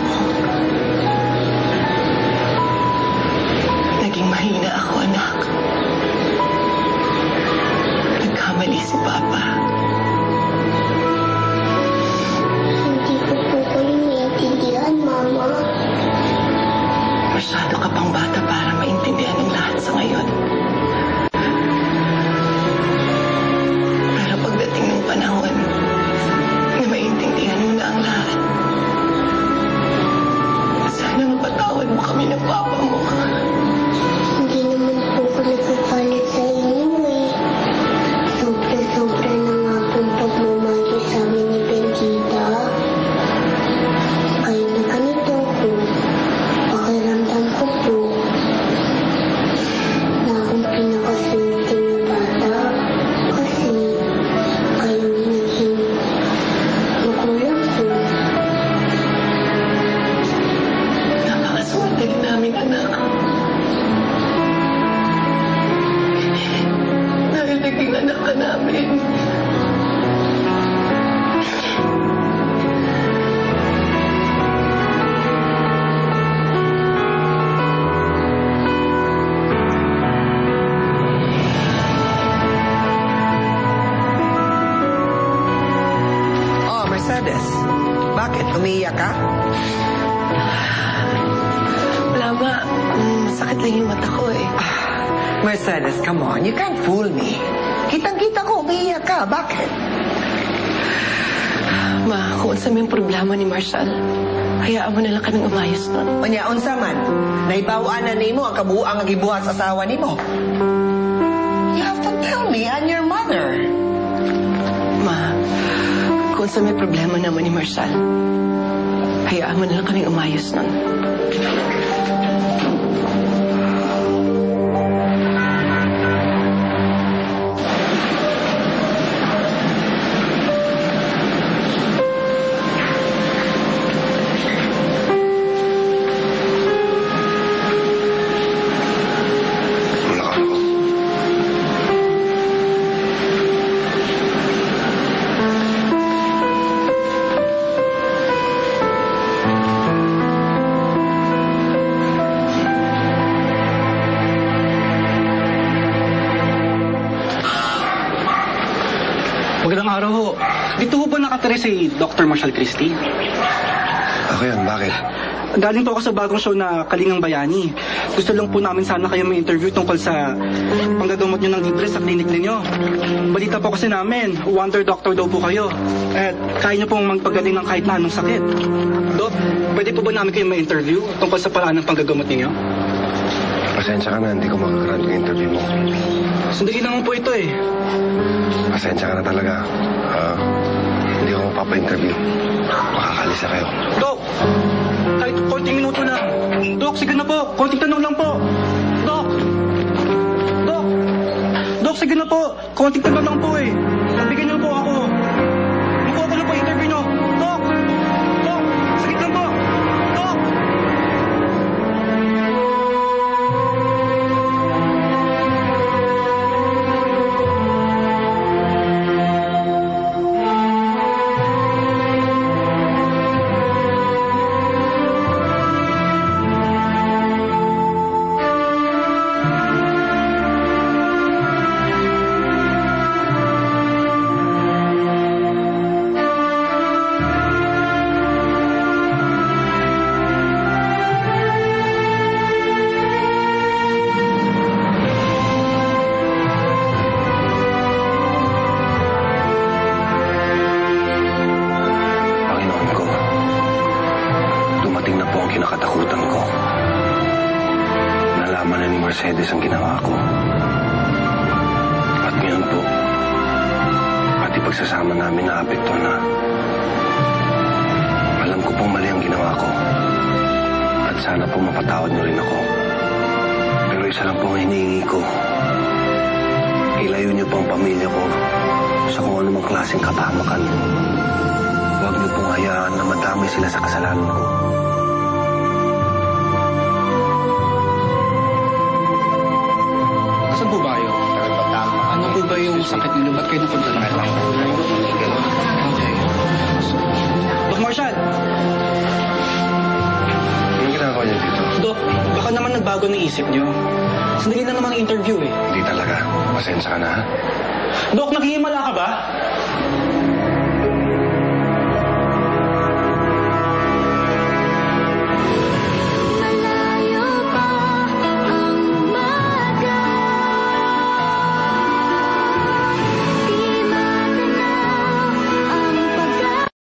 mo. Naging mahina ako, anak. Nagkamali si Papa. Hindi ko po kayo naiintindihan, Mama. Masyado ka pang bata para maintindihan ang lahat sa ngayon. Pero pagdating ng panahon na maintindihan mo na ang lahat, sana mapatawad mo kami ng Papa mo. Hindi naman po ko nagpapalit sa inyo eh. Sobra-sobra na nga pong pagmamahal sa amin ni Bendita. Kaya na ganito po. Pakiramdam ko po na akong pinakaswerte na bata. Kasi kayo naging magulang ko. Napakaswerte rin namin, anak. Dahil naging anak ka namin. Oh, Mercedes. Bakit? Umiiyak ka? Wala ba? Masakit lang yung mata ko eh. Mercedes, come on. You can't fool me. Kitang-kita ko, umiiyak ka. Bakit? Ma, kung unsa may problema ni Marshall, hayaan mo na lang kaming umayos nun. Unya, unsa man. Naibawaan na nimo ang kabuang gibuhat sa asawa nimo. You have to tell me, I'm your mother. Ma, kung unsa may problema naman ni Marshall, hayaan mo na lang kaming umayos nun. Magandang araw ho. Dito ho ba nakatira si Dr. Marshall Christie? Ako yan, bakit? Galing po ako sa bagong show na Kalingang Bayani. Gusto lang po namin sana kayo may interview tungkol sa panggagamot nyo ng libre sa clinic ninyo. Balita po kasi namin, wonder doctor daw po kayo. At kaya nyo pong magpagaling ng kahit na anong sakit. Doc, pwede po ba namin kayo may interview tungkol sa paraan ng panggagamot ninyo? Pasensya ka na, hindi ko makakaroon ng interview mo. Sandali naman po ito eh. Pasensya ka na talaga. Hindi ako magpapa-interview. Makakalis na kayo. Doc! Kahit 40 minuto na. Doc, sige na po. Konting tanong lang po. Doc! Doc! Doc, sige na po. Konting tanong lang po eh. Bigyan niyo po ako. Makuha ko na po interview niyo. Doc! Doc! Sige lang po. Doc! kinakatakutan ko. Nalaman na ni Mercedes ang ginawa ko. At ngayon po, pati pagsasama namin naapekto na. Alam ko pong mali ang ginawa ko. At sana po mapatawad niyo rin ako. Pero isa lang po ang hinihingi ko. Ilayo niyo po ang pamilya ko sa kung anumang klaseng kapahamakan. Huwag niyo pong hayaan na madamay sila sa kasalanan ko. Saan po ba kayo? Ano po ba yung sakit nilo? Ba't kayo napunta na kayo? Okay. Doc Marshall! nagbago ng isip niyo. Sandali na naman ang interview eh. Hindi talaga. Pasensya ka na, ha? Dok, naghihimala ka ba?